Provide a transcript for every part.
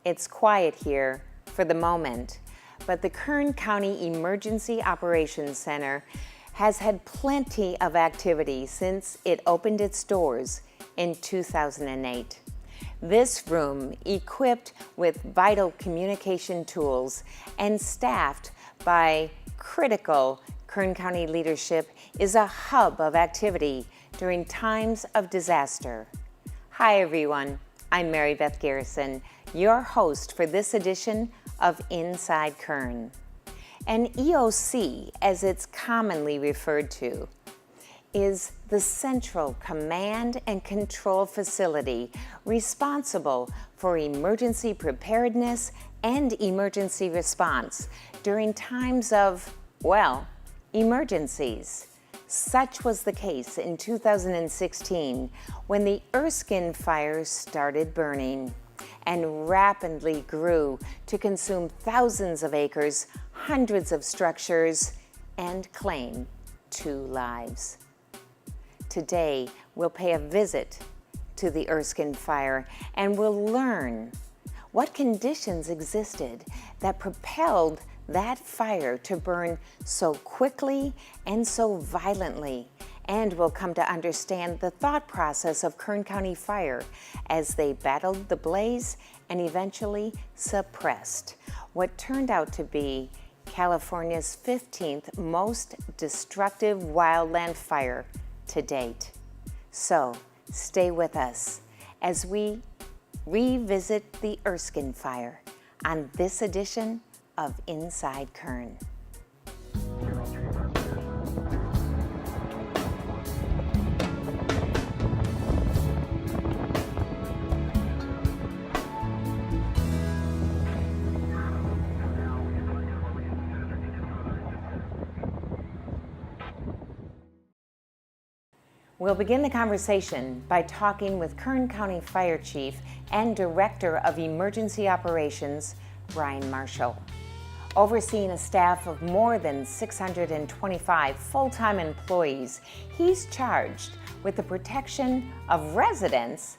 It's quiet here for the moment, but the Kern County Emergency Operations Center has had plenty of activity since it opened its doors in 2008. This room, equipped with vital communication tools and staffed by critical Kern County leadership, is a hub of activity during times of disaster. Hi everyone, I'm Mary Beth Garrison, your host for this edition of Inside Kern. An EOC, as it's commonly referred to, is the central command and control facility responsible for emergency preparedness and emergency response during times of, well, emergencies. Such was the case in 2016 when the Erskine Fire started burning and rapidly grew to consume thousands of acres, hundreds of structures, and claim 2 lives. Today, we'll pay a visit to the Erskine Fire and we'll learn what conditions existed that propelled that fire to burn so quickly and so violently. And we'll come to understand the thought process of Kern County Fire as they battled the blaze and eventually suppressed what turned out to be California's 15th most destructive wildland fire to date. So stay with us as we revisit the Erskine Fire on this edition of Inside Kern. We'll begin the conversation by talking with Kern County Fire Chief and Director of Emergency Operations, Brian Marshall. Overseeing a staff of more than 625 full-time employees, he's charged with the protection of residents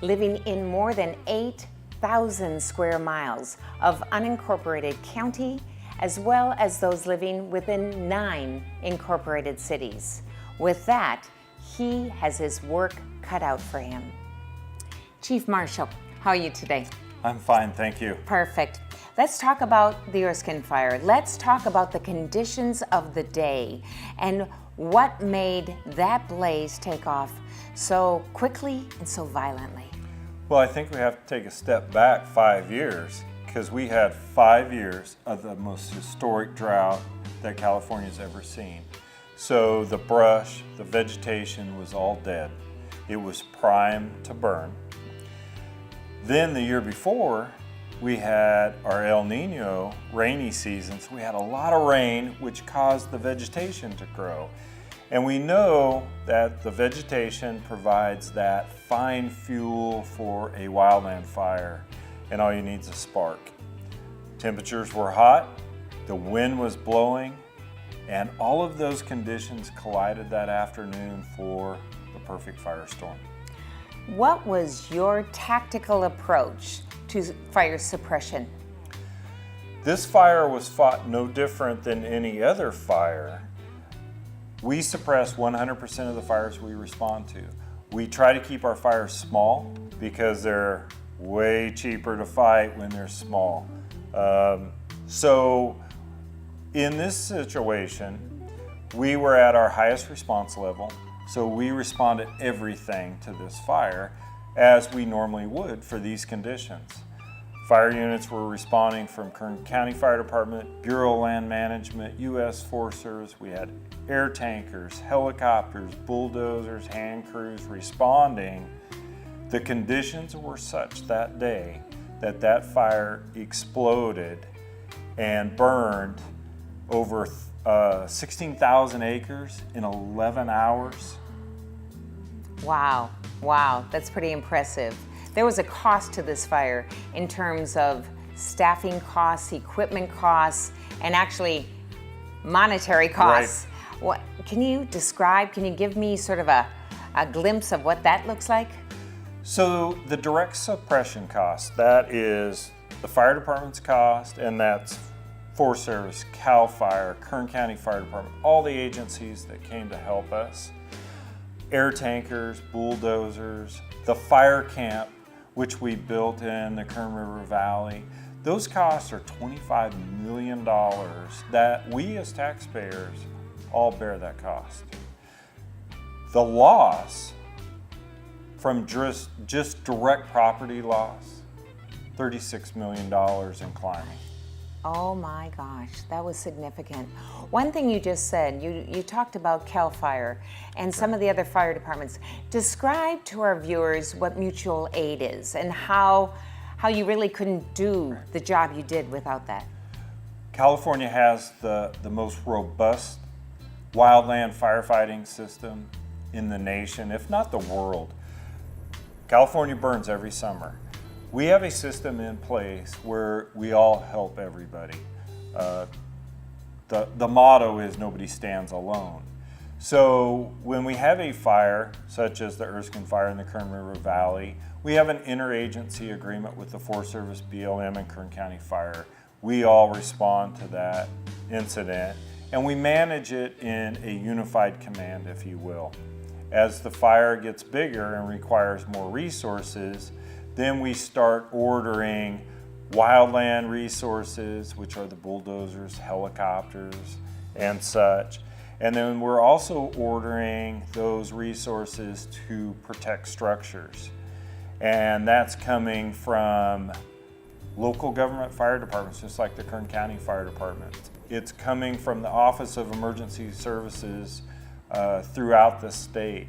living in more than 8,000 square miles of unincorporated county, as well as those living within 9 incorporated cities. With that, he has his work cut out for him. Chief Marshall, how are you today? I'm fine, thank you. Perfect. Let's talk about the Erskine Fire. Let's talk about the conditions of the day and what made that blaze take off so quickly and so violently. Well, I think we have to take a step back 5 years because we had 5 years of the most historic drought that California's ever seen. So the brush, the vegetation was all dead. It was primed to burn. Then the year before, we had our El Nino rainy season. So we had a lot of rain, which caused the vegetation to grow. And we know that the vegetation provides that fine fuel for a wildland fire. And all you need is a spark. Temperatures were hot, the wind was blowing, and all of those conditions collided that afternoon for the perfect firestorm. What was your tactical approach to fire suppression? This fire was fought no different than any other fire. We suppress 100% of the fires we respond to. We try to keep our fires small because they're way cheaper to fight when they're small. So in this situation, we were at our highest response level. So we responded everything to this fire as we normally would for these conditions. Fire units were responding from Kern County Fire Department, Bureau of Land Management, U.S. Forest Service. We had air tankers, helicopters, bulldozers, hand crews responding. The conditions were such that day that that fire exploded and burned over 16,000 acres in 11 hours. Wow, that's pretty impressive. There was a cost to this fire in terms of staffing costs, equipment costs, and actually monetary costs. Right. What can you describe? Can you give me sort of a glimpse of what that looks like? So the direct suppression cost, that is the fire department's cost, and that's Forest Service, CAL FIRE, Kern County Fire Department, all the agencies that came to help us. Air tankers, bulldozers, the fire camp, which we built in the Kern River Valley. Those costs are $25 million that we as taxpayers all bear that cost. The loss from just direct property loss, $36 million in climbing. Oh my gosh, that was significant. One thing you just said, you talked about CAL FIRE and some of the other fire departments. Describe to our viewers what mutual aid is and how you really couldn't do the job you did without that. California has the most robust wildland firefighting system in the nation, if not the world. California burns every summer. We have a system in place where we all help everybody. The motto is nobody stands alone. So when we have a fire, such as the Erskine Fire in the Kern River Valley, we have an interagency agreement with the Forest Service, BLM, and Kern County Fire. We all respond to that incident, and we manage it in a unified command, if you will. As the fire gets bigger and requires more resources, then we start ordering wildland resources, which are the bulldozers, helicopters, and such. And then we're also ordering those resources to protect structures. And that's coming from local government fire departments, just like the Kern County Fire Department. It's coming from the Office of Emergency Services throughout the state.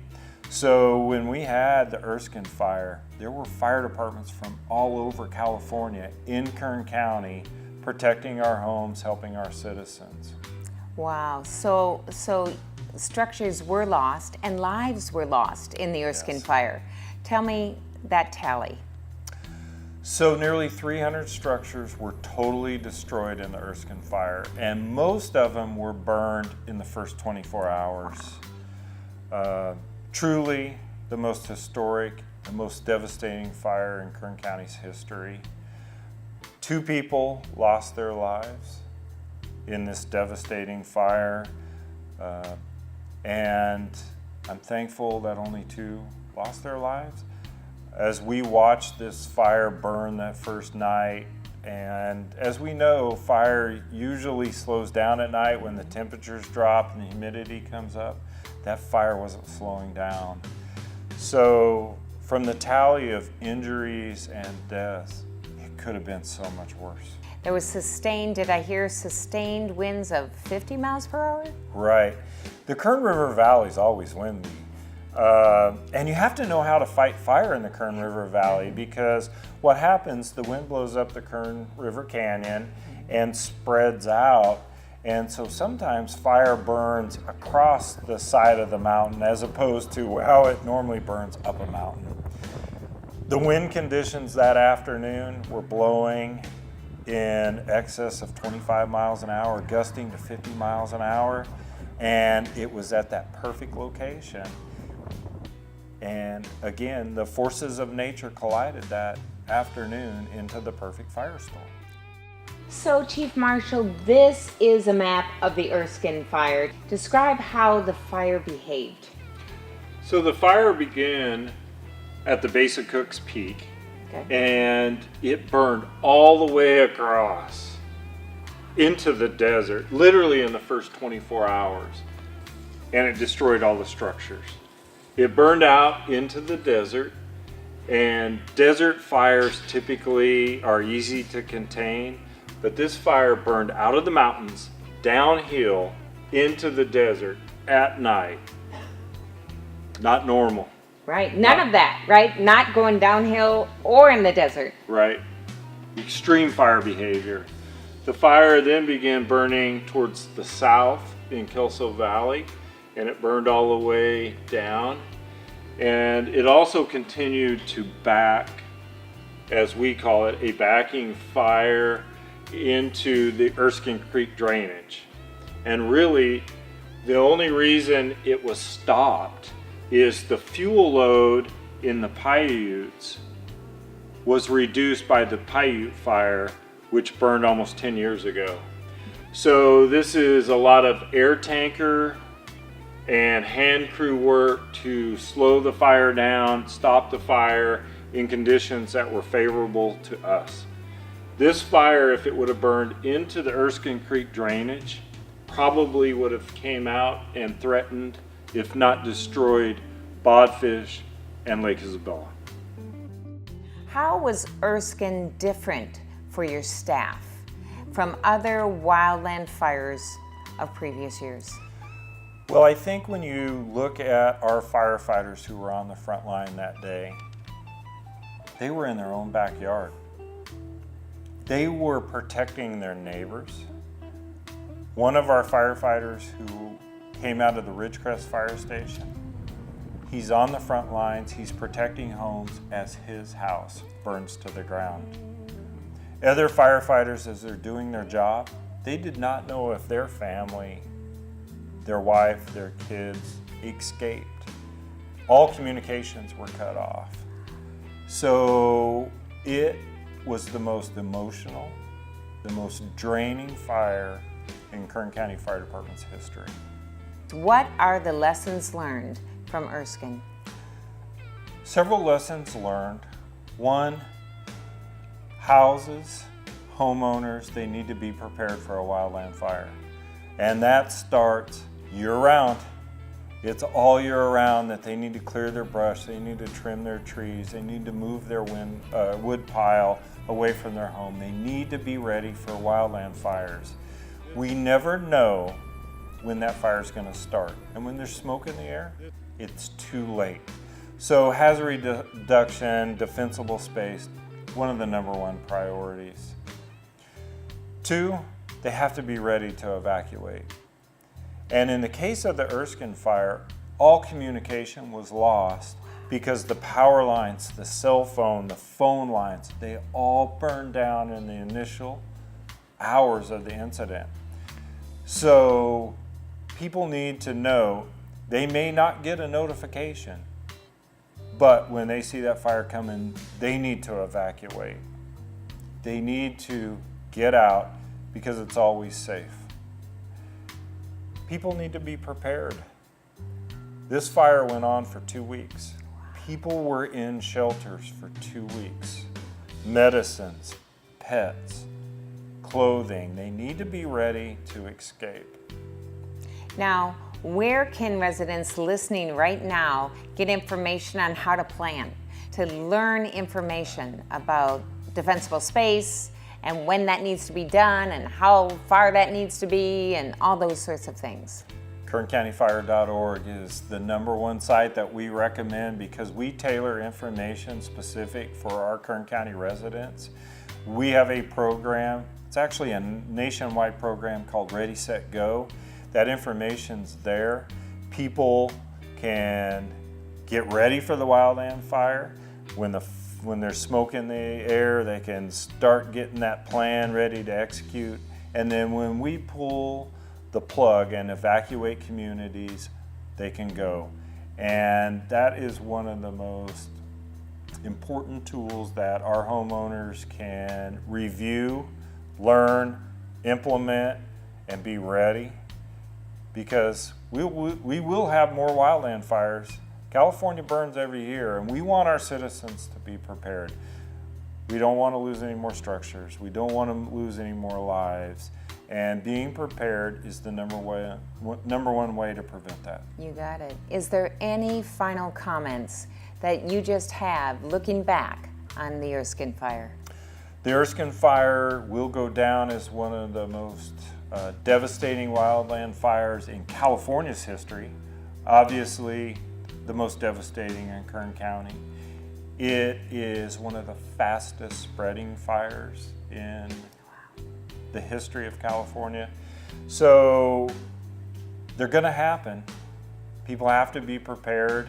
So when we had the Erskine Fire, there were fire departments from all over California in Kern County protecting our homes, helping our citizens. Wow, so structures were lost and lives were lost in the Erskine Fire. Tell me that tally. So nearly 300 structures were totally destroyed in the Erskine Fire, and most of them were burned in the first 24 hours. Truly the most historic, the most devastating fire in Kern County's history. 2 people lost their lives in this devastating fire, and I'm thankful that only 2 lost their lives. As we watched this fire burn that first night, and as we know, fire usually slows down at night when the temperatures drop and the humidity comes up. That fire wasn't slowing down. So from the tally of injuries and deaths, it could have been so much worse. There was did I hear sustained winds of 50 miles per hour? Right. The Kern River Valley is always windy. And you have to know how to fight fire in the Kern River Valley, because what happens, the wind blows up the Kern River Canyon and spreads out. And so sometimes fire burns across the side of the mountain as opposed to how it normally burns up a mountain. The wind conditions that afternoon were blowing in excess of 25 miles an hour, gusting to 50 miles an hour, and it was at that perfect location. And again, the forces of nature collided that afternoon into the perfect firestorm. So, Chief Marshal, this is a map of the Erskine Fire. Describe how the fire behaved. So the fire began at the base of Cook's Peak, and it burned all the way across into the desert, literally in the first 24 hours, and it destroyed all the structures. It burned out into the desert, and desert fires typically are easy to contain, but this fire burned out of the mountains, downhill, into the desert at night. Not normal. Right, none of that, right? Not going downhill or in the desert. Right. Extreme fire behavior. The fire then began burning towards the south in Kelso Valley, and it burned all the way down. And it also continued to back, as we call it, a backing fire into the Erskine Creek drainage. And really, the only reason it was stopped is the fuel load in the Paiutes was reduced by the Paiute fire, which burned almost 10 years ago. So this is a lot of air tanker and hand crew work to slow the fire down, stop the fire in conditions that were favorable to us. This fire, if it would have burned into the Erskine Creek drainage, probably would have came out and threatened, if not destroyed, bodfish and Lake Isabella. How was Erskine different for your staff from other wildland fires of previous years? Well, I think when you look at our firefighters who were on the front line that day, they were in their own backyard. They were protecting their neighbors. One of our firefighters who came out of the Ridgecrest Fire Station, he's on the front lines, he's protecting homes as his house burns to the ground. Other firefighters, as they're doing their job, they did not know if their family, their wife, their kids escaped. All communications were cut off. So it was the most emotional, the most draining fire in Kern County Fire Department's history. What are the lessons learned from Erskine? Several lessons learned. One, houses, homeowners, they need to be prepared for a wildland fire. And that starts year-round. It's all year round that they need to clear their brush, they need to trim their trees, they need to move their wood pile away from their home. They need to be ready for wildland fires. We never know when that fire is going to start. And when there's smoke in the air, it's too late. So hazard reduction, defensible space, one of the #1 priorities. 2, they have to be ready to evacuate. And in the case of the Erskine fire, all communication was lost because the power lines, the cell phone, the phone lines, they all burned down in the initial hours of the incident. So people need to know they may not get a notification, but when they see that fire coming, they need to evacuate. They need to get out because it's always safe. People need to be prepared. This fire went on for 2 weeks. People were in shelters for 2 weeks. Medicines, pets, clothing, they need to be ready to escape. Now, where can residents listening right now get information on how to plan, to learn information about defensible space and when that needs to be done and how far that needs to be and all those sorts of things? KernCountyFire.org is the #1 site that we recommend because we tailor information specific for our Kern County residents. We have a program, it's actually a nationwide program called Ready, Set, Go. That information's there. People can get ready for the wildland fire. When there's smoke in the air, they can start getting that plan ready to execute. And then when we pull the plug and evacuate communities, they can go. And that is one of the most important tools that our homeowners can review, learn, implement, and be ready. Because we will have more wildland fires. California burns every year, and we want our citizens to be prepared. We don't want to lose any more structures. We don't want to lose any more lives. And being prepared is the #1 way to prevent that. You got it. Is there any final comments that you just have looking back on the Erskine fire? The Erskine fire will go down as one of the most devastating wildland fires in California's history. Obviously, the most devastating in Kern County. It is one of the fastest spreading fires in the history of California. So they're going to happen. People have to be prepared.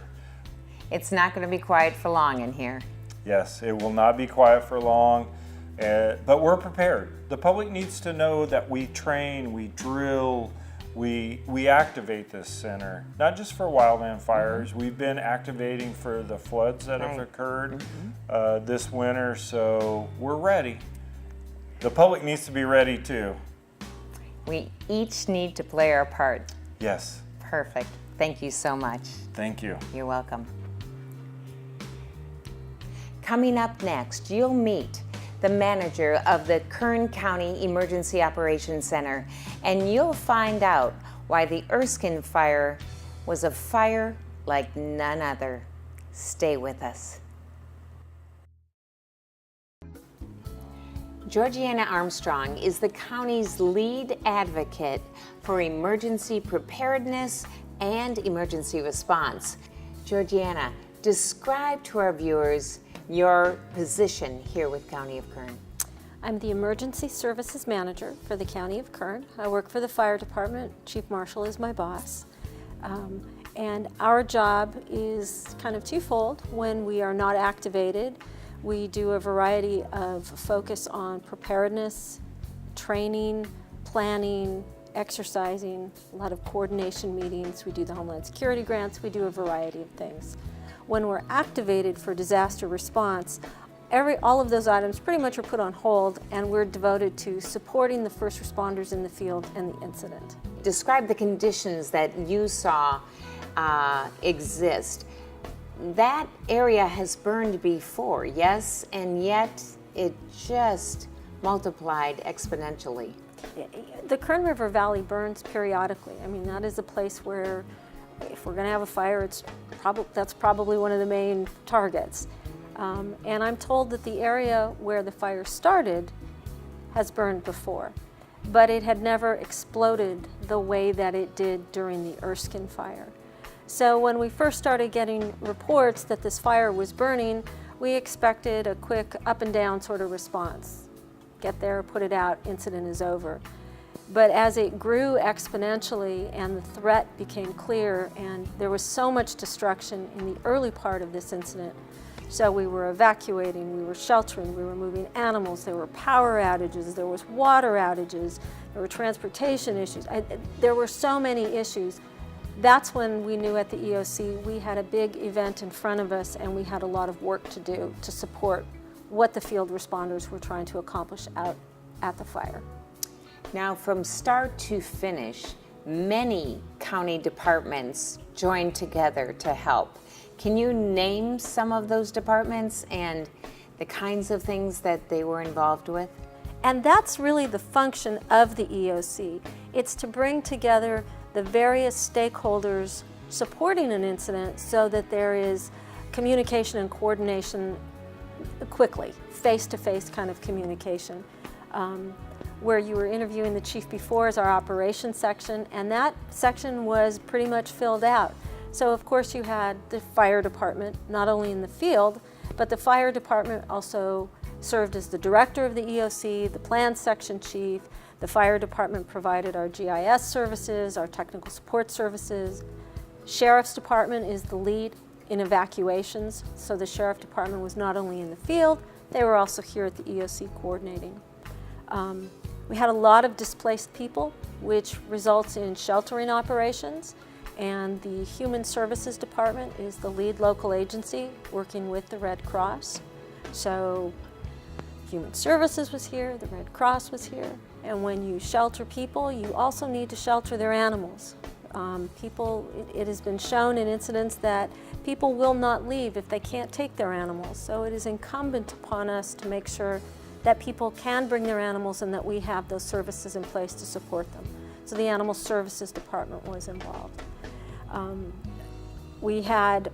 It's not going to be quiet for long in here. Yes, it will not be quiet for long, but we're prepared. The public needs to know that we train, we drill, we activate this center, not just for wildland fires. We've been activating for the floods that have occurred this winter, so we're ready. The public needs to be ready too. We each need to play our part. Yes. Perfect. Thank you so much. Thank you. You're welcome. Coming up next, you'll meet the manager of the Kern County Emergency Operations Center, and you'll find out why the Erskine Fire was a fire like none other. Stay with us. Georgiana Armstrong is the county's lead advocate for emergency preparedness and emergency response. Georgiana, describe to our viewers your position here with County of Kern. I'm the Emergency Services Manager for the County of Kern. I work for the Fire Department. Chief Marshal is my boss. And our job is kind of twofold. When we are not activated, we do a variety of focus on preparedness, training, planning, exercising, a lot of coordination meetings. We do the Homeland Security grants. We do a variety of things. When we're activated for disaster response, all of those items pretty much are put on hold, and we're devoted to supporting the first responders in the field and the incident. Describe the conditions that you saw exist. That area has burned before, yes, and yet it just multiplied exponentially. The Kern River Valley burns periodically. I mean, that is a place where if we're going to have a fire, that's probably one of the main targets. And I'm told that the area where the fire started has burned before, but it had never exploded the way that it did during the Erskine Fire. So when we first started getting reports that this fire was burning, we expected a quick up and down sort of response. Get there, put it out, incident is over. But as it grew exponentially and the threat became clear, and there was so much destruction in the early part of this incident, so we were evacuating, we were sheltering, we were moving animals, there were power outages, there was water outages, there were transportation issues. There were so many issues. That's when we knew at the EOC we had a big event in front of us, and we had a lot of work to do to support what the field responders were trying to accomplish out at the fire. Now, from start to finish, many county departments joined together to help. Can you name some of those departments and the kinds of things that they were involved with? And that's really the function of the EOC. It's to bring together the various stakeholders supporting an incident so that there is communication and coordination quickly, face-to-face kind of communication. Where you were interviewing the chief before is our operations section, and that section was pretty much filled out. So of course you had the fire department, not only in the field, but the fire department also served as the director of the EOC, the plan section chief. The fire department provided our GIS services, our technical support services. Sheriff's department is the lead in evacuations, so the sheriff department was not only in the field, they were also here at the EOC coordinating. We had a lot of displaced people, which results in sheltering operations, and the Human Services Department is the lead local agency working with the Red Cross. So Human Services was here, the Red Cross was here, and when you shelter people, you also need to shelter their animals. It has been shown in incidents that people will not leave if they can't take their animals, so it is incumbent upon us to make sure that people can bring their animals and that we have those services in place to support them. So the Animal Services Department was involved. We had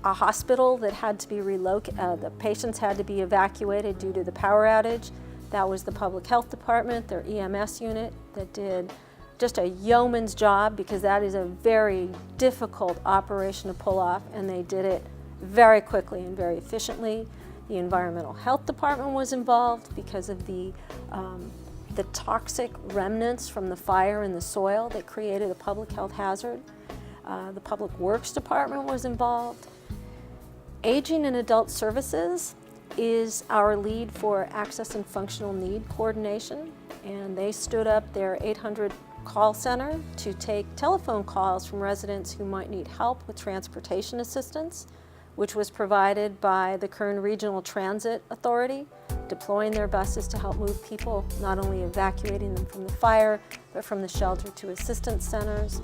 a hospital that had to be relocated. The patients had to be evacuated due to the power outage. That was the Public Health Department, their EMS unit, that did just a yeoman's job, because that is a very difficult operation to pull off, and they did it very quickly and very efficiently. The Environmental Health Department was involved because of the toxic remnants from the fire in the soil that created a public health hazard. The Public Works Department was involved. Aging and Adult Services is our lead for access and functional need coordination, and they stood up their 800 call center to take telephone calls from residents who might need help with transportation assistance, which was provided by the Kern Regional Transit Authority, deploying their buses to help move people, not only evacuating them from the fire, but from the shelter to assistance centers.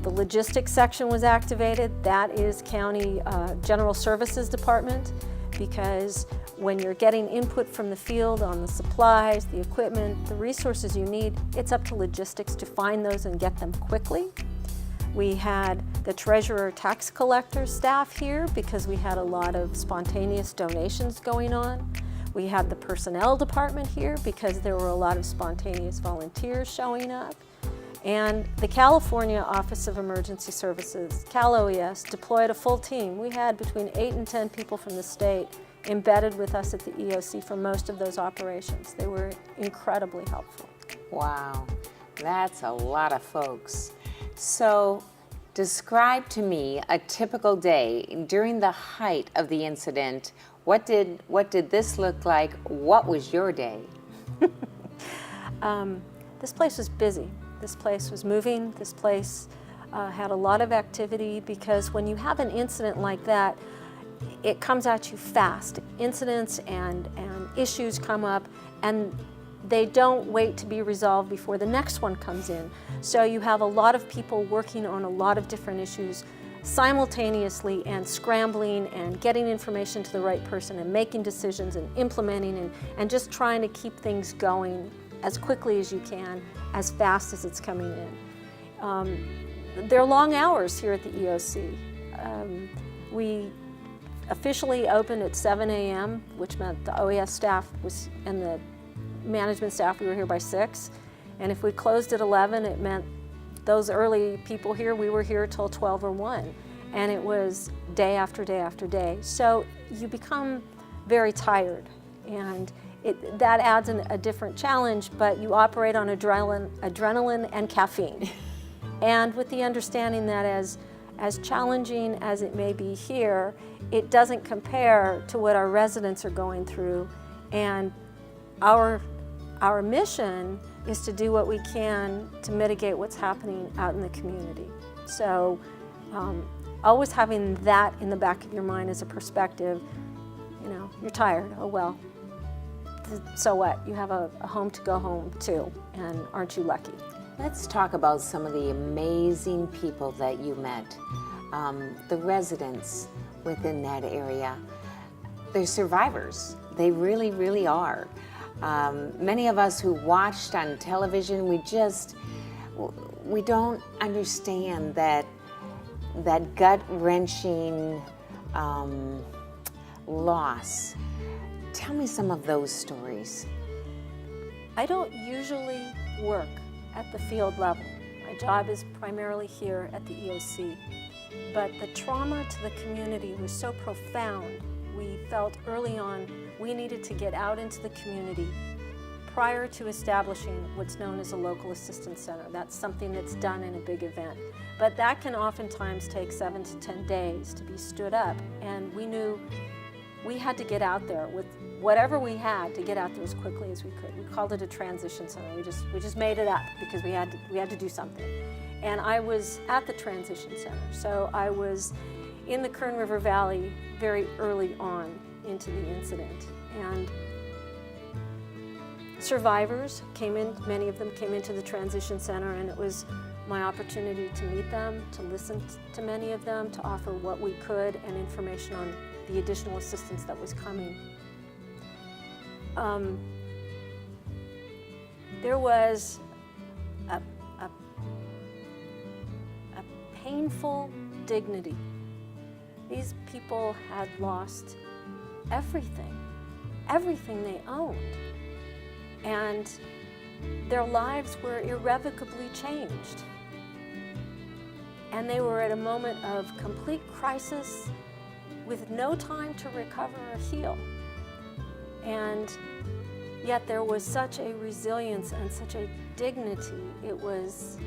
The logistics section was activated. That is County General Services Department, because when you're getting input from the field on the supplies, the equipment, the resources you need, it's up to logistics to find those and get them quickly. We had the treasurer tax collector staff here because we had a lot of spontaneous donations going on. We had the personnel department here because there were a lot of spontaneous volunteers showing up. And the California Office of Emergency Services, Cal-OES, deployed a full team. We had between 8 and 10 people from the state embedded with us at the EOC for most of those operations. They were incredibly helpful. Wow, that's a lot of folks. So describe to me a typical day during the height of the incident. What did this look like? What was your day? This place was busy. This place was moving. This place had a lot of activity, because when you have an incident like that, it comes at you fast. Incidents and issues come up, and they don't wait to be resolved before the next one comes in. So you have a lot of people working on a lot of different issues simultaneously, and scrambling and getting information to the right person and making decisions and implementing and just trying to keep things going as quickly as you can, as fast as it's coming in. There are long hours here at the EOC. We officially opened at 7 a.m., which meant the OES staff and the management staff, we were here by 6. And if we closed at 11, it meant those early people here, we were here till 12 or 1. And it was day after day after day. So you become very tired, and that adds a different challenge, but you operate on adrenaline and caffeine. And with the understanding that as challenging as it may be here, it doesn't compare to what our residents are going through. And our mission is to do what we can to mitigate what's happening out in the community. So always having that in the back of your mind as a perspective. You're tired, oh well, so what? You have a home to go home to, and aren't you lucky? Let's talk about some of the amazing people that you met, the residents within that area. They're survivors. They really, really are. Many of us who watched on television, we don't understand that gut-wrenching loss. Tell me some of those stories. I don't usually work at the field level. My job is primarily here at the EOC. But the trauma to the community was so profound, we felt early on we needed to get out into the community prior to establishing what's known as a local assistance center. That's something that's done in a big event. But that can oftentimes take 7 to 10 days to be stood up. And we knew we had to get out there with whatever we had to get out there as quickly as we could. We called it a transition center. We just made it up because we had to do something. And I was at the transition center. So I was in the Kern River Valley very early on into the incident. And survivors came in, many of them came into the transition center, and it was my opportunity to meet them, to listen to many of them, to offer what we could and information on the additional assistance that was coming. There was a painful dignity. These people had lost everything they owned. And their lives were irrevocably changed. And they were at a moment of complete crisis with no time to recover or heal. And yet there was such a resilience and such a dignity. It was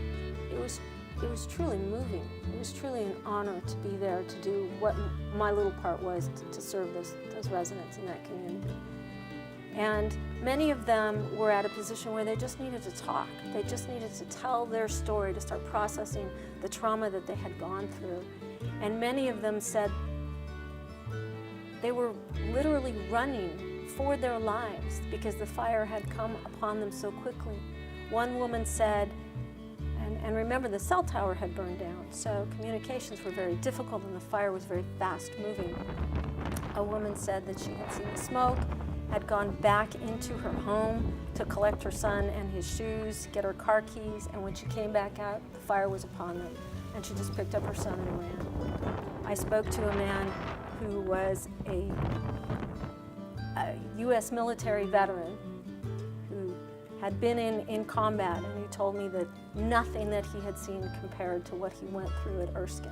truly moving. It was truly an honor to be there to do what my little part was to serve those residents in that community. And many of them were at a position where they just needed to talk. They just needed to tell their story, to start processing the trauma that they had gone through. And many of them said they were literally running for their lives because the fire had come upon them so quickly. One woman said, and remember, the cell tower had burned down, so communications were very difficult and the fire was very fast moving. A woman said that she had seen the smoke, had gone back into her home to collect her son and his shoes, get her car keys, and when she came back out, the fire was upon them, and she just picked up her son and ran. I spoke to a man who was a U.S. military veteran who had been in combat, and he told me that nothing that he had seen compared to what he went through at Erskine.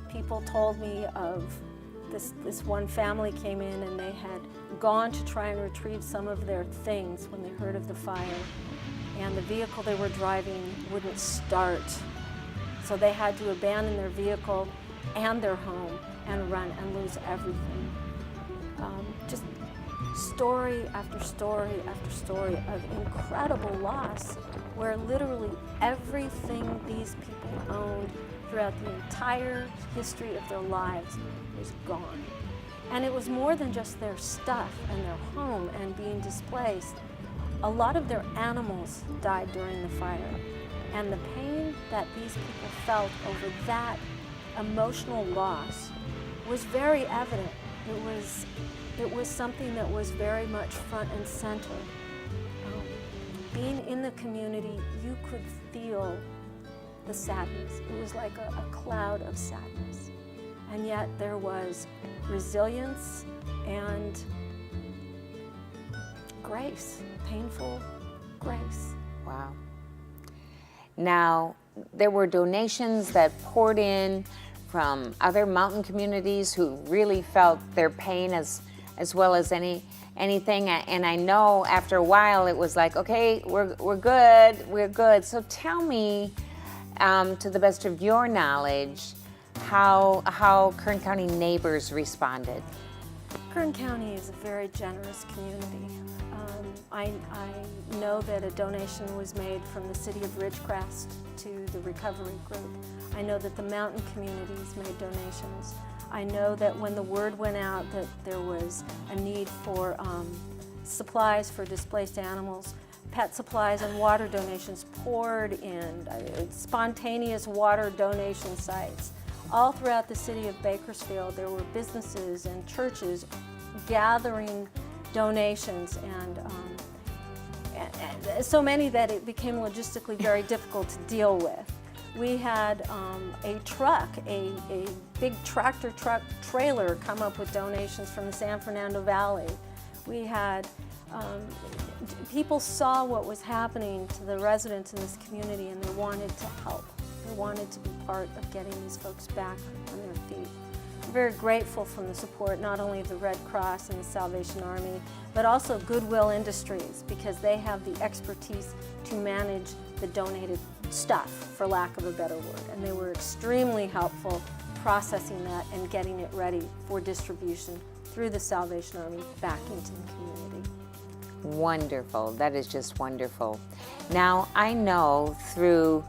People told me of this one family came in and they had gone to try and retrieve some of their things when they heard of the fire, and the vehicle they were driving wouldn't start. So they had to abandon their vehicle and their home and run and lose everything. Just story after story after story of incredible loss, where literally everything these people owned throughout the entire history of their lives was gone. And it was more than just their stuff and their home and being displaced. A lot of their animals died during the fire. And the pain that these people felt over that emotional loss was very evident. It was something that was very much front and center. Being in the community, you could feel the sadness. It was like a cloud of sadness. And yet there was resilience and grace, painful grace. Wow. Now, there were donations that poured in from other mountain communities who really felt their pain as well as anything. And I know after a while it was like, okay, we're good. So tell me, to the best of your knowledge, how Kern County neighbors responded. Kern County is a very generous community. I know that a donation was made from the city of Ridgecrest to the recovery group. I know that the mountain communities made donations. I know that when the word went out that there was a need for supplies for displaced animals, pet supplies and water donations poured in, spontaneous water donation sites. All throughout the city of Bakersfield, there were businesses and churches gathering donations, and so many that it became logistically very difficult to deal with. We had a truck, a big tractor truck trailer come up with donations from the San Fernando Valley. We had people saw what was happening to the residents in this community, and they wanted to help. They wanted to be part of getting these folks back on their feet. I'm very grateful from the support not only of the Red Cross and the Salvation Army, but also Goodwill Industries, because they have the expertise to manage the donated stuff, for lack of a better word. And they were extremely helpful processing that and getting it ready for distribution through the Salvation Army back into the community. Wonderful. That is just wonderful. Now, I know through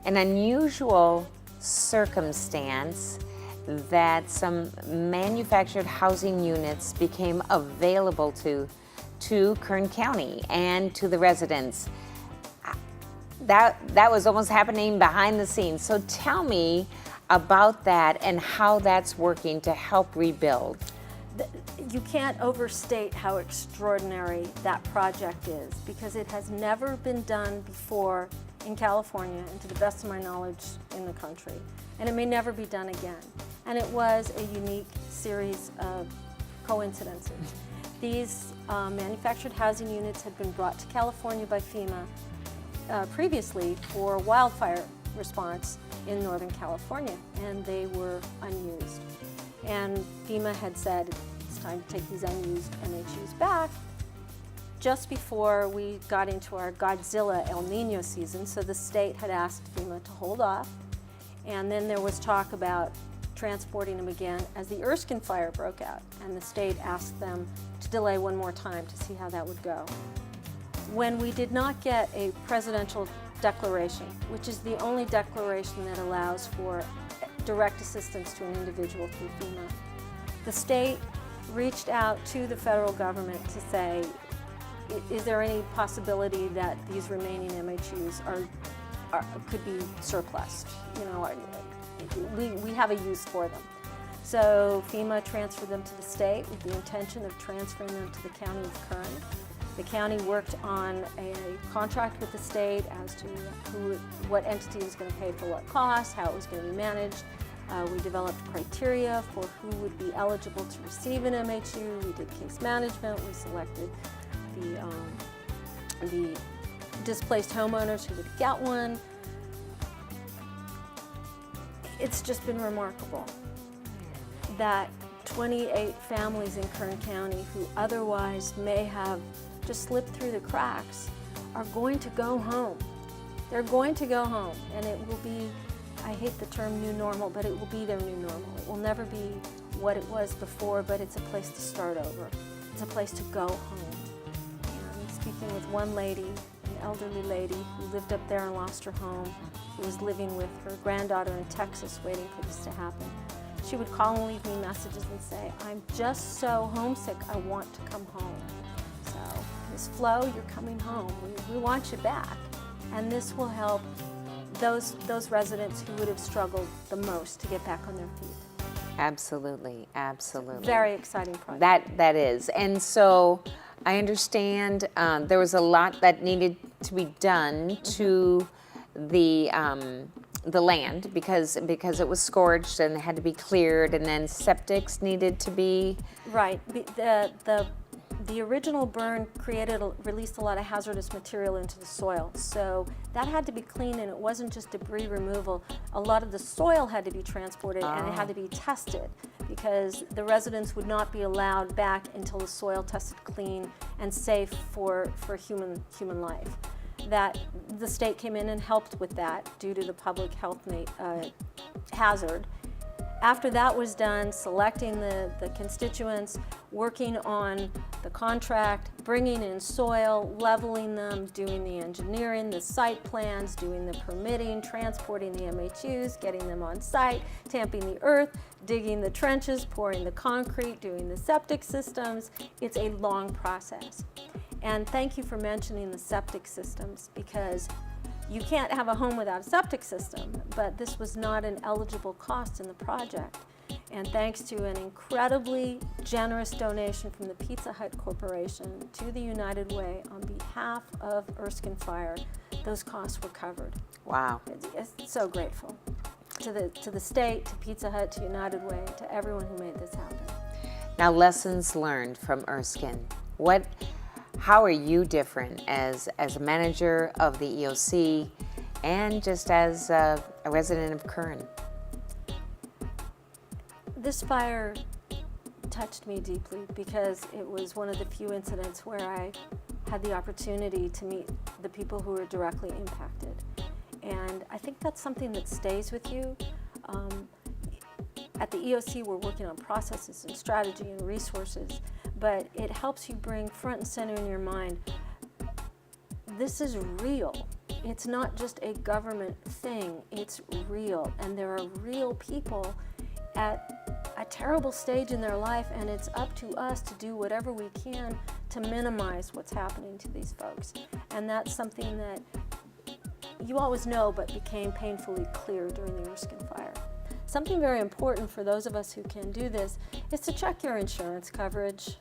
an unusual circumstance that some manufactured housing units became available to Kern County and to the residents. That was almost happening behind the scenes. So tell me about that and how that's working to help rebuild. You can't overstate how extraordinary that project is, because it has never been done before in California, and to the best of my knowledge, in the country. And it may never be done again. And it was a unique series of coincidences. These manufactured housing units had been brought to California by FEMA previously for wildfire response in Northern California, and they were unused. And FEMA had said, it's time to take these unused MHUs back, just before we got into our Godzilla El Nino season, so the state had asked FEMA to hold off. And then there was talk about transporting them again as the Erskine Fire broke out, and the state asked them to delay one more time to see how that would go. When we did not get a presidential declaration, which is the only declaration that allows for direct assistance to an individual through FEMA, the state reached out to the federal government to say, is there any possibility that these remaining MHUs could be surplused? You know, we have a use for them. So FEMA transferred them to the state with the intention of transferring them to the county of Kern. The county worked on a contract with the state as to what entity was going to pay for what costs, how it was going to be managed. We developed criteria for who would be eligible to receive an MHU. We did case management. We selected the displaced homeowners who would get one. It's just been remarkable that 28 families in Kern County who otherwise may have just slipped through the cracks are going to go home. They're going to go home, and it will be, I hate the term new normal, but it will be their new normal. It will never be what it was before, but it's a place to start over. It's a place to go home. And speaking with one lady, an elderly lady who lived up there and lost her home, who was living with her granddaughter in Texas waiting for this to happen. She would call and leave me messages and say, I'm just so homesick, I want to come home. So, Ms. Flo, you're coming home. We want you back. And this will help those residents who would have struggled the most to get back on their feet. Absolutely, absolutely. Very exciting project. That is. And so I understand there was a lot that needed to be done to the land because it was scorched and had to be cleared, and then septics needed to be... Right. The original burn released a lot of hazardous material into the soil, so that had to be cleaned, and it wasn't just debris removal. A lot of the soil had to be transported and it had to be tested because the residents would not be allowed back until the soil tested clean and safe for human life. That the state came in and helped with that due to the public health hazard. After that was done, selecting the constituents, working on the contract, bringing in soil, leveling them, doing the engineering, the site plans, doing the permitting, transporting the MHUs, getting them on site, tamping the earth, digging the trenches, pouring the concrete, doing the septic systems. It's a long process. And thank you for mentioning the septic systems, because you can't have a home without a septic system, but this was not an eligible cost in the project. And thanks to an incredibly generous donation from the Pizza Hut Corporation to the United Way on behalf of Erskine Fire, those costs were covered. Wow. It's so grateful to the state, to Pizza Hut, to United Way, to everyone who made this happen. Now, lessons learned from Erskine. How are you different as a manager of the EOC and just as a resident of Kern? This fire touched me deeply because it was one of the few incidents where I had the opportunity to meet the people who were directly impacted. And I think that's something that stays with you. At the EOC, we're working on processes and strategy and resources, but it helps you bring front and center in your mind, this is real. It's not just a government thing, it's real. And there are real people at a terrible stage in their life, and it's up to us to do whatever we can to minimize what's happening to these folks. And that's something that you always know, but became painfully clear during the Erskine Fire. Something very important for those of us who can do this is to check your insurance coverage.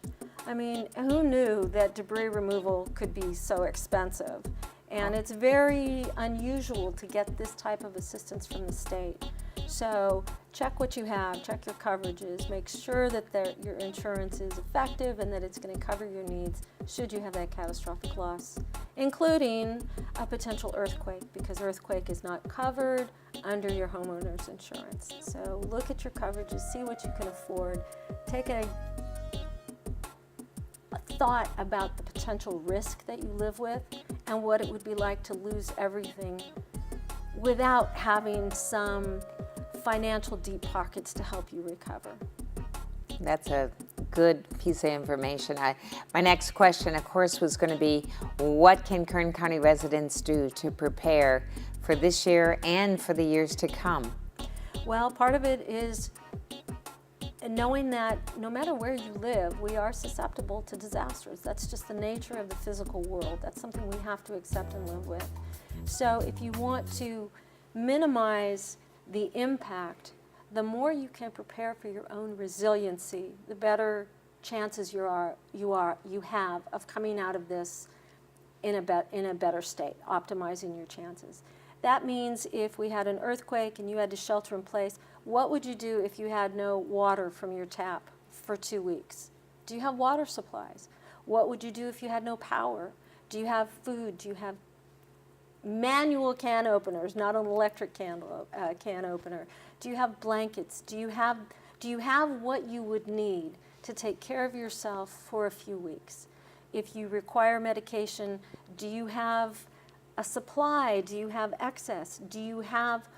I mean, who knew that debris removal could be so expensive? And it's very unusual to get this type of assistance from the state. So check what you have, check your coverages, make sure that your insurance is effective and that it's going to cover your needs should you have that catastrophic loss, including a potential earthquake, because earthquake is not covered under your homeowner's insurance. So look at your coverages, see what you can afford, take a thought about the potential risk that you live with and what it would be like to lose everything without having some financial deep pockets to help you recover. That's a good piece of information. My next question, of course, was going to be, what can Kern County residents do to prepare for this year and for the years to come? Well, part of it is knowing that no matter where you live, we are susceptible to disasters. That's just the nature of the physical world. That's something we have to accept and live with. So if you want to minimize the impact, the more you can prepare for your own resiliency, the better chances you have of coming out of this in a better state, optimizing your chances. That means if we had an earthquake and you had to shelter in place, what would you do if you had no water from your tap for 2 weeks? Do you have water supplies? What would you do if you had no power? Do you have food? Do you have manual can openers, not an electric can opener? Do you have blankets? Do you have what you would need to take care of yourself for a few weeks? If you require medication, do you have a supply? Do you have excess? Do you have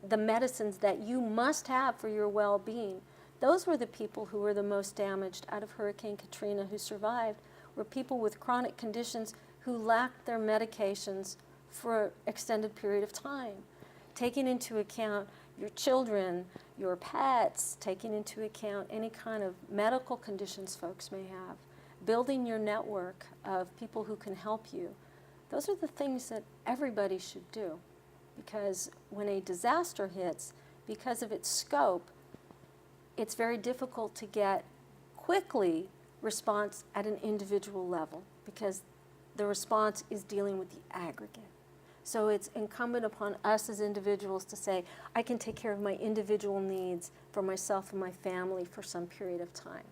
the medicines that you must have for your well-being? Those were the people who were the most damaged out of Hurricane Katrina who survived, were people with chronic conditions who lacked their medications for an extended period of time. Taking into account your children, your pets, taking into account any kind of medical conditions folks may have, building your network of people who can help you. Those are the things that everybody should do, because when a disaster hits, because of its scope, it's very difficult to get quickly response at an individual level, because the response is dealing with the aggregate. So it's incumbent upon us as individuals to say, I can take care of my individual needs for myself and my family for some period of time.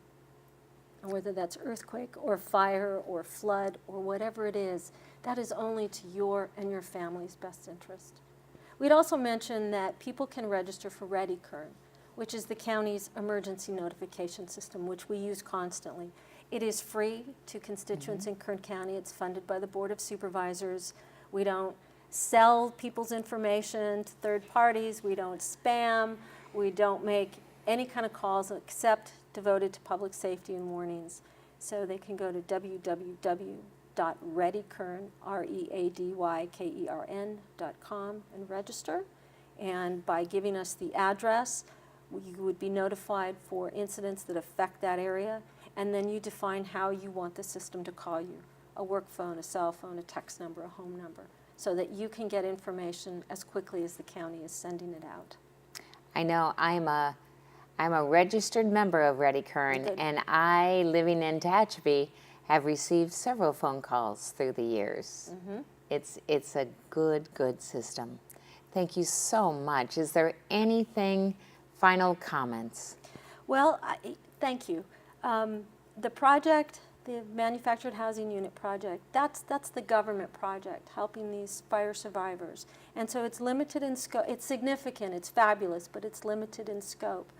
And whether that's earthquake or fire or flood or whatever it is, that is only to your and your family's best interest. We'd also mention that people can register for Ready Kern, which is the county's emergency notification system, which we use constantly. It is free to constituents in Kern County. It's funded by the Board of Supervisors. We don't sell people's information to third parties. We don't spam. We don't make any kind of calls except devoted to public safety and warnings. So they can go to www.readykern.com and register. And by giving us the address, you would be notified for incidents that affect that area. And then you define how you want the system to call you: a work phone, a cell phone, a text number, a home number, so that you can get information as quickly as the county is sending it out. I know I'm a registered member of Ready Kern, and I, living in Tehachapi, have received several phone calls through the years. It's a good system. Thank you so much. Is there anything, final comments? Well, thank you. The project, the Manufactured Housing Unit project, that's the government project helping these fire survivors. And so it's limited in scope. It's significant, it's fabulous, but it's limited in scope.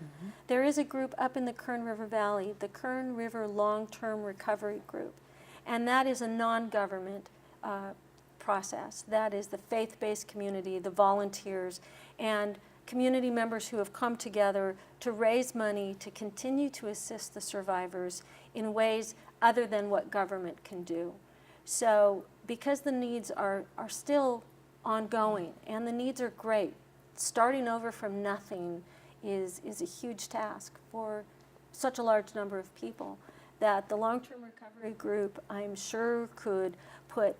There is a group up in the Kern River Valley, the Kern River Long-Term Recovery Group, and that is a non-government process. That is the faith-based community, the volunteers, and community members who have come together to raise money to continue to assist the survivors in ways other than what government can do. So because the needs are still ongoing, and the needs are great, starting over from nothing is a huge task for such a large number of people, that the Long-Term Recovery Group, I'm sure, could put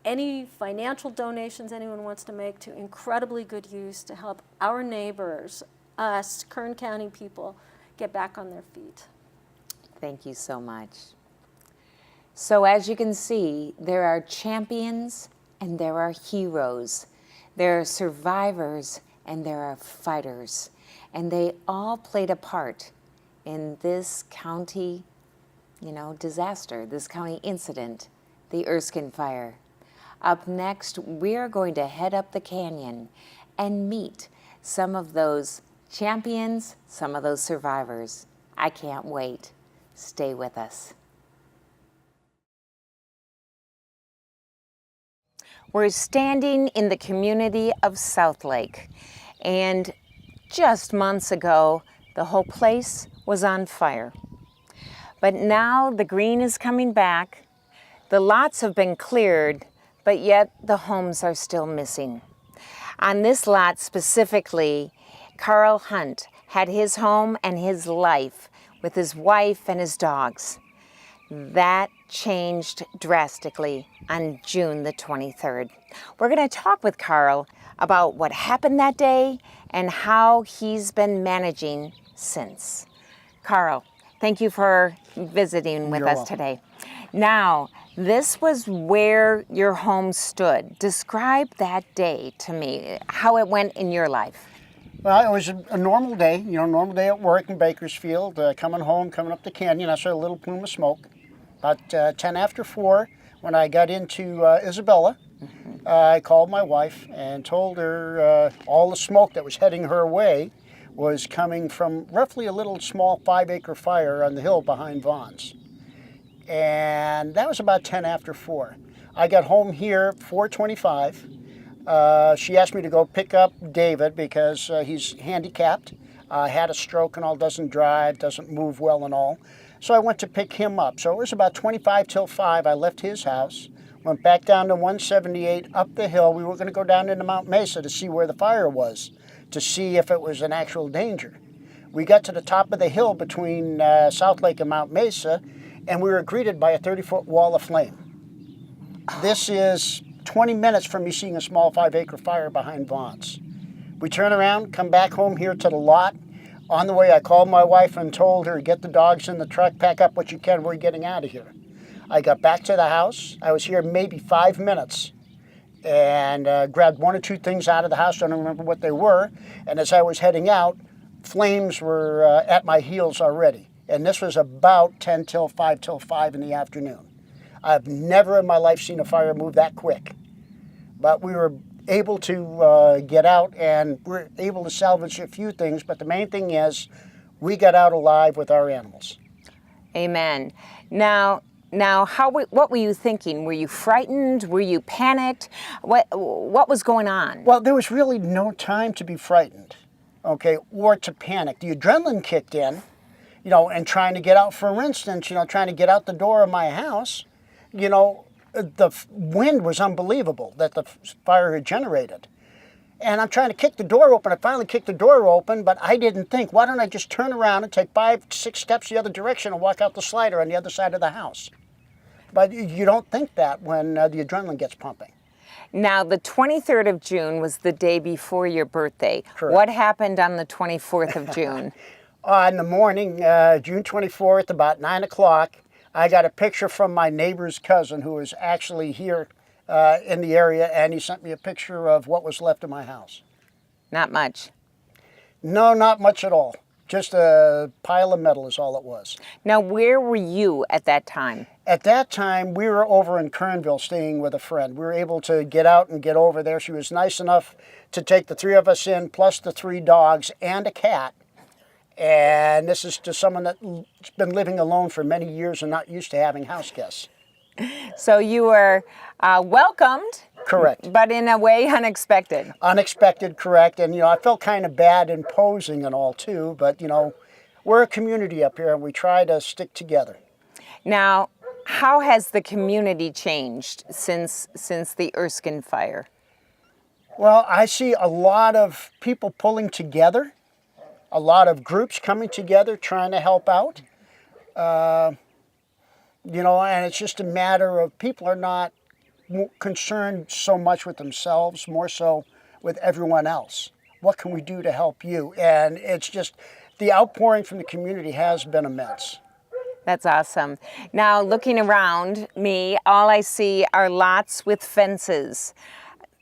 any financial donations anyone wants to make to incredibly good use to help our neighbors, us, Kern County people, get back on their feet. Thank you so much. So as you can see, there are champions and there are heroes. There are survivors and there are fighters. And they all played a part in this county, disaster, this county incident, the Erskine Fire. Up next, we're going to head up the canyon and meet some of those champions, some of those survivors. I can't wait. Stay with us. We're standing in the community of South Lake, and just months ago, the whole place was on fire. But now the green is coming back. The lots have been cleared, but yet the homes are still missing. On this lot specifically, Carl Hunt had his home and his life with his wife and his dogs. That changed drastically on June the 23rd. We're going to talk with Carl about what happened that day and how he's been managing since. Carl, thank you for visiting with us today. Now, this was where your home stood. Describe that day to me, how it went in your life. Well, it was a normal day, normal day at work in Bakersfield, coming home, coming up the canyon. I saw a little plume of smoke. About 10 after 4, when I got into Isabella, I called my wife and told her all the smoke that was heading her way was coming from roughly a little small 5-acre fire on the hill behind Vaughn's. And that was about 10 after 4. I got home here at 4:25. She asked me to go pick up David because he's handicapped, had a stroke and all, doesn't drive, doesn't move well and all. So I went to pick him up. So it was about 25 till 5. I left his house, went back down to 178 up the hill. We were going to go down into Mount Mesa to see where the fire was, to see if it was an actual danger. We got to the top of the hill between South Lake and Mount Mesa, and we were greeted by a 30-foot wall of flame. This is 20 minutes from me seeing a small 5-acre fire behind Vaughn's. We turn around, come back home here to the lot. On the way, I called my wife and told her, get the dogs in the truck, pack up what you can, we're getting out of here. I got back to the house. I was here maybe 5 minutes and grabbed 1 or 2 things out of the house. I don't remember what they were. And as I was heading out, flames were at my heels already. And this was about 10 till 5 till 5 in the afternoon. I've never in my life seen a fire move that quick. But we were able to get out, and we're able to salvage a few things, but the main thing is we got out alive with our animals. Amen. Now, what were you thinking? Were you frightened? Were you panicked? What was going on? Well, there was really no time to be frightened, okay, or to panic. The adrenaline kicked in, and trying to get out, for instance, trying to get out the door of my house, the wind was unbelievable that the fire had generated. And I'm trying to kick the door open. I finally kicked the door open, but I didn't think, why don't I just turn around and take 5-6 steps the other direction and walk out the slider on the other side of the house? But you don't think that when the adrenaline gets pumping. Now, the 23rd of June was the day before your birthday. Correct. What happened on the 24th of June? In the morning, June 24th, about 9 o'clock, I got a picture from my neighbor's cousin who was actually here in the area, and he sent me a picture of what was left of my house. Not much. No, not much at all. Just a pile of metal is all it was. Now, where were you at that time? At that time, we were over in Kernville staying with a friend. We were able to get out and get over there. She was nice enough to take the 3 of us in, plus the 3 dogs and a cat. And this is to someone that's been living alone for many years and not used to having house guests. So you were welcomed. Correct. But in a way unexpected. Unexpected, correct. And, I felt kind of bad imposing and all, too. But, we're a community up here, and we try to stick together. Now, how has the community changed since the Erskine Fire? Well, I see a lot of people pulling together. A lot of groups coming together, trying to help out. And it's just a matter of people are not concerned so much with themselves, more so with everyone else. What can we do to help you? And it's just, the outpouring from the community has been immense. That's awesome. Now, looking around me, all I see are lots with fences.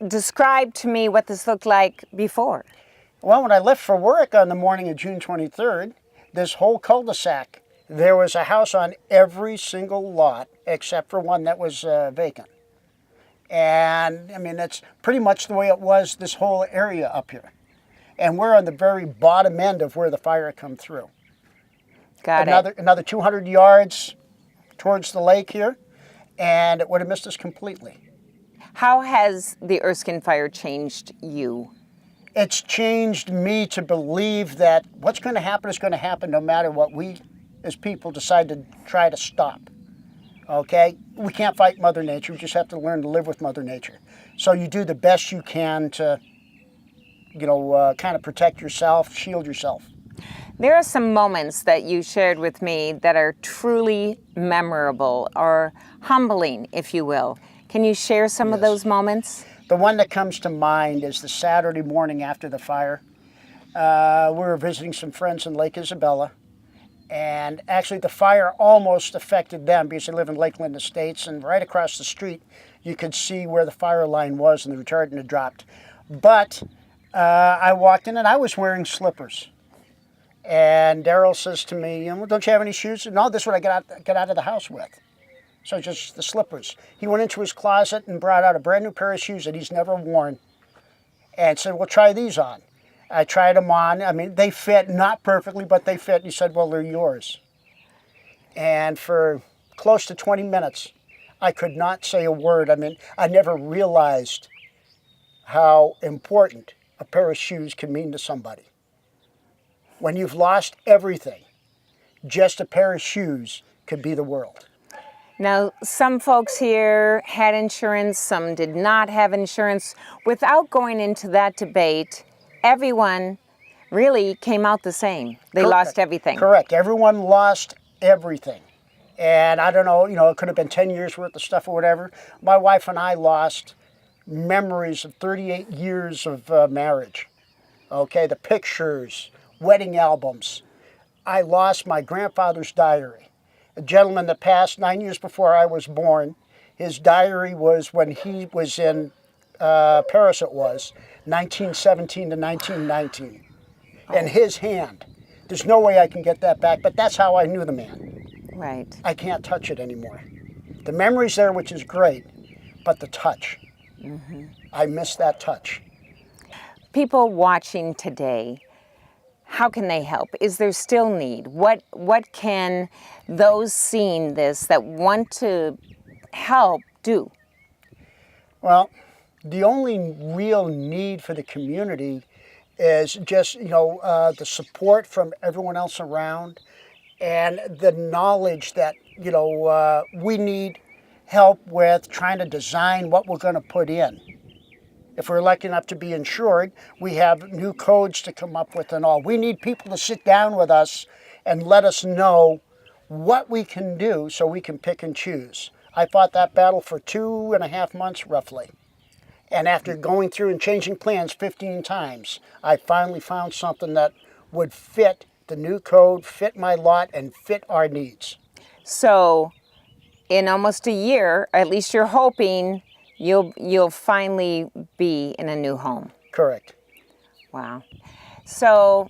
Describe to me what this looked like before. Well, when I left for work on the morning of June 23rd, this whole cul-de-sac, there was a house on every single lot except for one that was vacant. And, that's pretty much the way it was this whole area up here. And we're on the very bottom end of where the fire come through. Got it. Another 200 yards towards the lake here, and it would have missed us completely. How has the Erskine Fire changed you? It's changed me to believe that what's going to happen is going to happen no matter what we as people decide to try to stop. Okay? We can't fight Mother Nature. We just have to learn to live with Mother Nature. So you do the best you can to, kind of protect yourself, shield yourself. There are some moments that you shared with me that are truly memorable or humbling, if you will. Can you share some of those moments? The one that comes to mind is the Saturday morning after the fire. We were visiting some friends in Lake Isabella, and actually the fire almost affected them because they live in Lakeland Estates, and right across the street you could see where the fire line was and the retardant had dropped. But I walked in and I was wearing slippers. And Daryl says to me, don't you have any shoes? No, this is what I got out of the house with. So just the slippers. He went into his closet and brought out a brand new pair of shoes that he's never worn and said, well, try these on. I tried them on. I mean, they fit, not perfectly, but they fit. He said, well, they're yours. And for close to 20 minutes, I could not say a word. I mean, I never realized how important a pair of shoes can mean to somebody. When you've lost everything, just a pair of shoes could be the world. Now, some folks here had insurance, some did not have insurance. Without going into that debate, everyone really came out the same. They lost everything. Correct. Everyone lost everything. And I don't know, it could have been 10 years worth of stuff or whatever. My wife and I lost memories of 38 years of marriage. Okay, the pictures, wedding albums. I lost my grandfather's diary. A gentleman that passed 9 years before I was born. His diary was when he was in Paris, it was 1917 to 1919. And his hand. There's no way I can get that back, but that's how I knew the man. Right. I can't touch it anymore. The memory's there, which is great, but the touch. Mm-hmm. I miss that touch. People watching today, how can they help? Is there still need? What can those seeing this that want to help do? Well, the only real need for the community is just, the support from everyone else around and the knowledge that, we need help with trying to design what we're going to put in. If we're lucky enough to be insured, we have new codes to come up with and all. We need people to sit down with us and let us know what we can do so we can pick and choose. I fought that battle for 2.5 months roughly. And after going through and changing plans 15 times, I finally found something that would fit the new code, fit my lot, and fit our needs. So in almost a year, at least you're hoping you'll finally be in a new home. Correct. Wow. So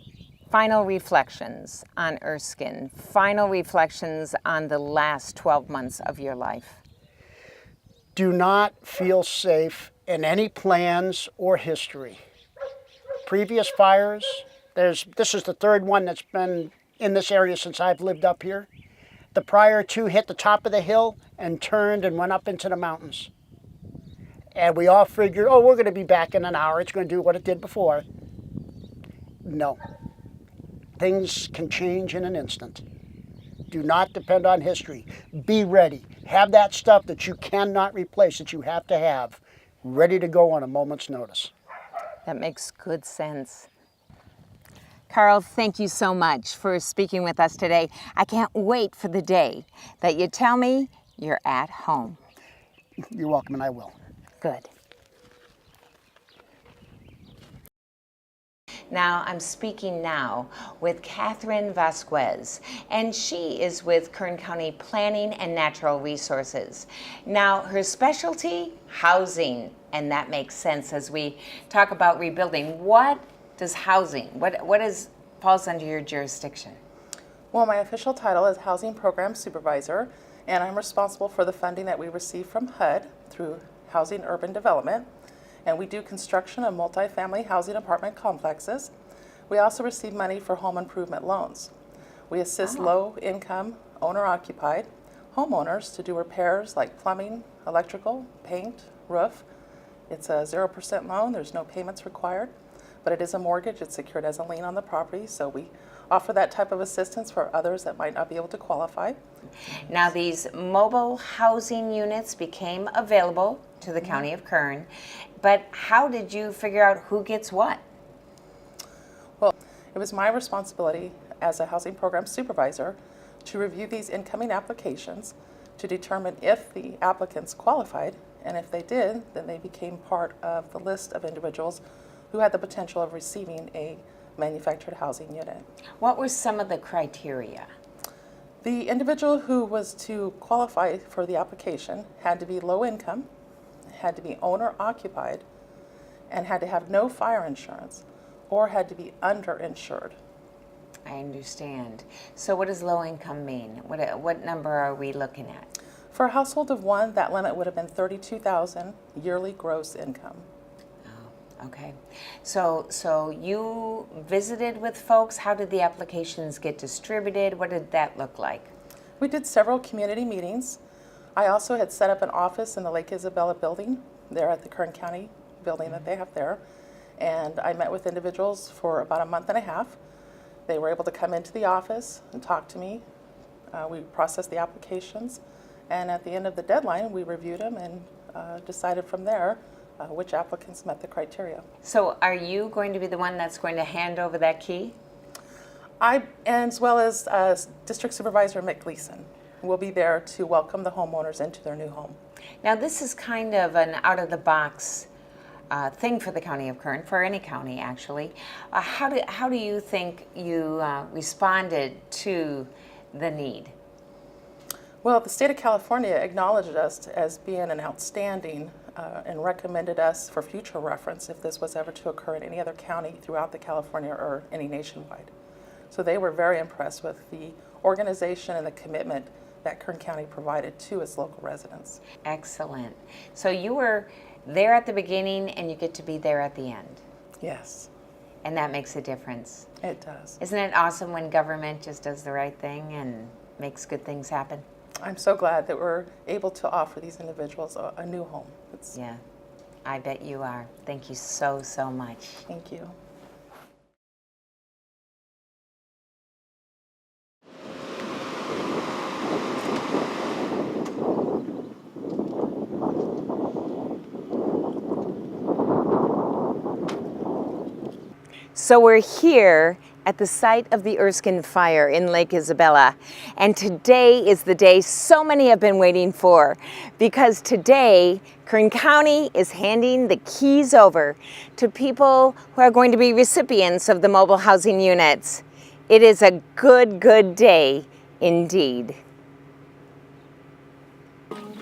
final reflections on Erskine, final reflections on the last 12 months of your life. Do not feel safe in any plans or history. Previous fires, this is the third one that's been in this area since I've lived up here. The prior two hit the top of the hill and turned and went up into the mountains. And we all figured, we're going to be back in an hour. It's going to do what it did before. No. Things can change in an instant. Do not depend on history. Be ready. Have that stuff that you cannot replace, that you have to have, ready to go on a moment's notice. That makes good sense. Carl, thank you so much for speaking with us today. I can't wait for the day that you tell me you're at home. You're welcome, and I will. Good. Now, I'm speaking now with Catherine Vasquez, and she is with Kern County Planning and Natural Resources. Now, her specialty, housing, and that makes sense as we talk about rebuilding. What does housing, what falls under your jurisdiction? Well, my official title is Housing Program Supervisor, and I'm responsible for the funding that we receive from HUD through Housing Urban Development. And we do construction of multifamily housing apartment complexes. We also receive money for home improvement loans. We assist low-income, owner-occupied homeowners to do repairs like plumbing, electrical, paint, roof. It's a 0% loan. There's no payments required. but it is a mortgage. It's secured as a lien on the property, so we offer that type of assistance for others that might not be able to qualify. Now, these mobile housing units became available to the County of Kern, but how did you figure out who gets what? Well, it was my responsibility as a housing program supervisor to review these incoming applications to determine if the applicants qualified, and if they did, then they became part of the list of individuals who had the potential of receiving a manufactured housing unit. What were some of the criteria? The individual who was to qualify for the application had to be low income, had to be owner occupied, and had to have no fire insurance, or had to be underinsured. I understand. So what does low income mean? What number are we looking at? For a household of one, that limit would have been $32,000 yearly gross income. Oh, okay. So you visited with folks. How did the applications get distributed? What did that look like? We did several community meetings. I also had set up an office in the Lake Isabella building, there at the Kern County building that they have there. And I met with individuals for about a month and a half. They were able to come into the office and talk to me. We processed the applications. And at the end of the deadline, we reviewed them and decided from there which applicants met the criteria. So are you going to be the one that's going to hand over that key? I, as well as District Supervisor Mick Gleason, will be there to welcome the homeowners into their new home. Now, this is kind of an out-of-the-box thing for the County of Kern, for any county actually. How do you think you responded to the need? Well, the state of California acknowledged us as being an outstanding and recommended us for future reference if this was ever to occur in any other county throughout the California or any nationwide. So they were very impressed with the organization and the commitment that Kern County provided to its local residents. Excellent. So you were there at the beginning and you get to be there at the end. Yes, And that makes a difference. it does. Isn't it awesome when government just does the right thing and makes good things happen? I'm so glad that we're able to offer these individuals a new home. Yeah, I bet you are. Thank you so, so much. Thank you. So we're here at the site of the Erskine Fire in Lake Isabella. And today is the day so many have been waiting for, because today Kern County is handing the keys over to people who are going to be recipients of the mobile housing units. It is a good, good day indeed.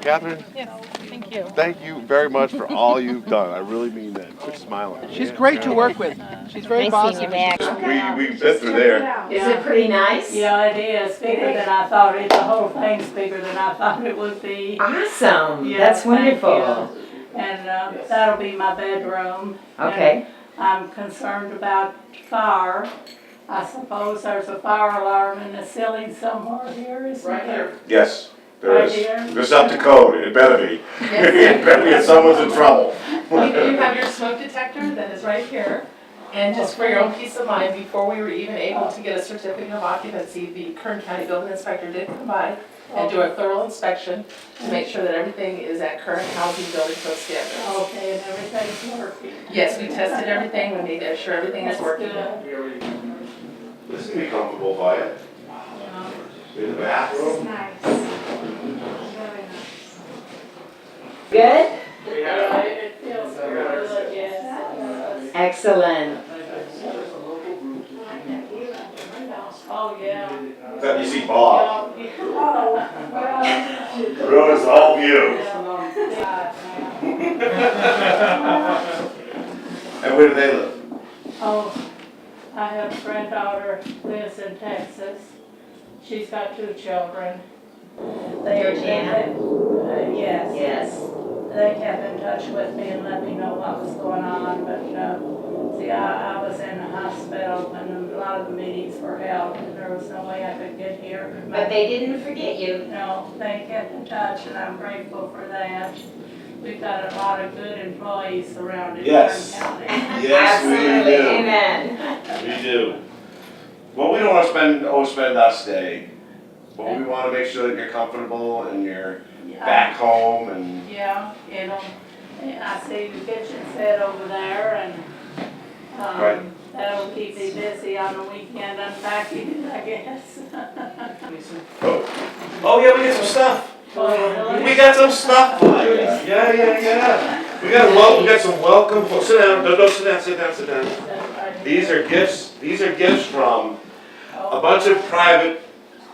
Catherine? Yes, thank you. Thank you very much for all you've done. I really mean that. Quit smiling. She's great to work with. She's very positive. We've been through there. Is it pretty nice? Yeah, it is bigger than I thought it. The whole thing's bigger than I thought it would be. Awesome. Yeah, That's thank wonderful. you. And that'll be my bedroom. Okay. And I'm concerned about fire. I suppose there's a fire alarm in the ceiling somewhere here, isn't there? Yes, there Right is. here? It's up to code, it better be. It better be, someone's in trouble. You do have your smoke detector that is right here. And just for your own peace of mind, before we were even able to get a certificate of occupancy, the Kern County Building Inspector did come by and do a thorough inspection to make sure that everything is at current housing building code standards. Okay, and everything's working. Yes, we tested everything, we made sure everything is That's working. good. This can be comfortable by it. In the bathroom. Good? Yeah, it feels good, yes. Excellent. Oh, yeah. Then you see Bob. Oh, well. Ruins the whole view. And where do they live? Oh, I have a granddaughter lives in Texas. She's got 2 children. Georgiana? Yes. Yes. They kept in touch with me and let me know what was going on, but see, I was in the hospital when a lot of the meetings were held, and there was no way I could get here. But they didn't forget you. No, they kept in touch, and I'm grateful for that. we've got a lot of good employees surrounding Yes. Kern County. Yes, we do. Amen. We do. Well, we don't want to overspend our stay, but we want to make sure that you're comfortable and you're back home and. Yeah, you know, I see the kitchen set over there and, Right. that'll keep me busy on the weekend unpacking it, I guess. Oh yeah, we got some stuff. We got some stuff for you. Yeah. We got some welcome. Oh, sit down. No, sit down. These are gifts. These are gifts from a bunch of private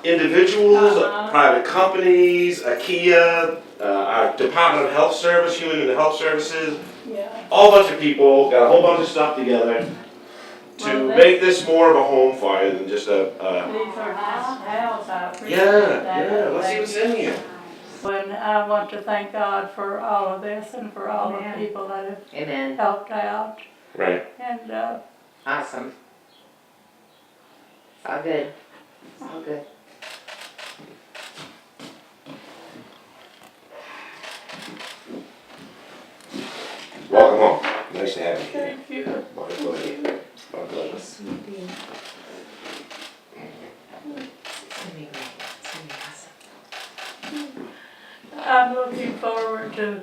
individuals, private companies, IKEA, our Department of Health Service, Human and Health Services. Yeah. All bunch of people got a whole bunch of stuff together to make this more of a home for you than just a. These are nice house, I appreciate Yeah. that. Let's see what's in here. And I want to thank God for all of this and for all the people that have Amen. helped out. Right. And, Awesome. All good. All good. Welcome home. Nice to have you here. thank you. My pleasure. My pleasure. Sweetie. I'm looking forward to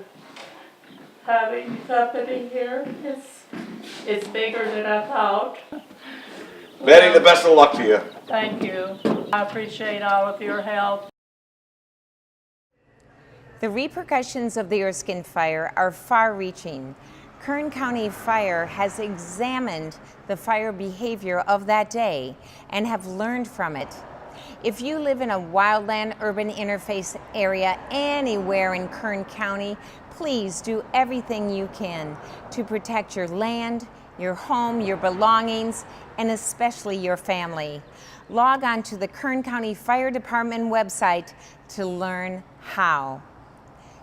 having company here. It's bigger than I thought. Betty, the best of luck to you. Thank you. I appreciate all of your help. The repercussions of the Erskine Fire are far-reaching. Kern County Fire has examined the fire behavior of that day and have learned from it. If you live in a wildland-urban interface area anywhere in Kern County, please do everything you can to protect your land, your home, your belongings, and especially your family. Log on to the Kern County Fire Department website to learn how.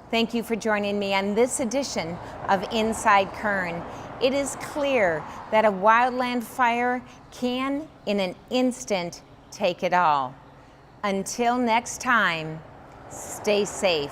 Thank you for joining me on this edition of Inside Kern. It is clear that a wildland fire can, in an instant, take it all. Until next time, stay safe.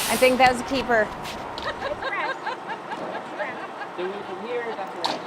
I think that was a keeper. Do we from here? That's right.